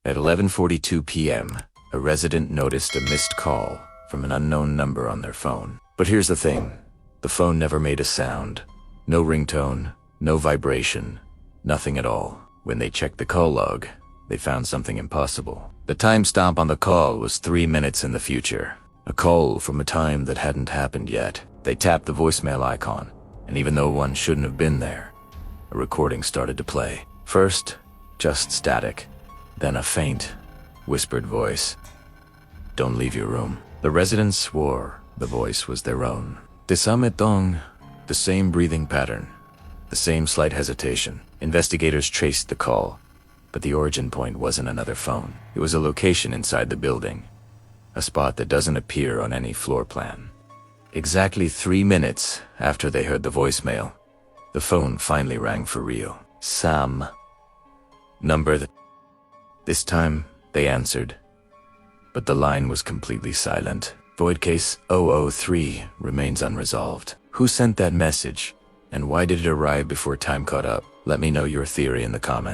At 11:42 p.m., a resident noticed a missed call from an unknown number on their phone. But here's the thing. The phone never made a sound. No ringtone, no vibration, nothing at all. When they checked the call log, they found something impossible. The timestamp on the call was 3 minutes in the future. A call from a time that hadn't happened yet. They tapped the voicemail icon, and even though one shouldn't have been there, a recording started to play. First, just static. Then a faint, whispered voice. "Don't leave your room." The residents swore the voice was their own. Desametong, the same breathing pattern, the same slight hesitation. Investigators traced the call, but the origin point wasn't another phone. It was a location inside the building, a spot that doesn't appear on any floor plan. Exactly 3 minutes after they heard the voicemail, the phone finally rang for real. Sam. Number. This time, they answered, but the line was completely silent. Void case 003 remains unresolved. Who sent that message, and why did it arrive before time caught up? Let me know your theory in the comments.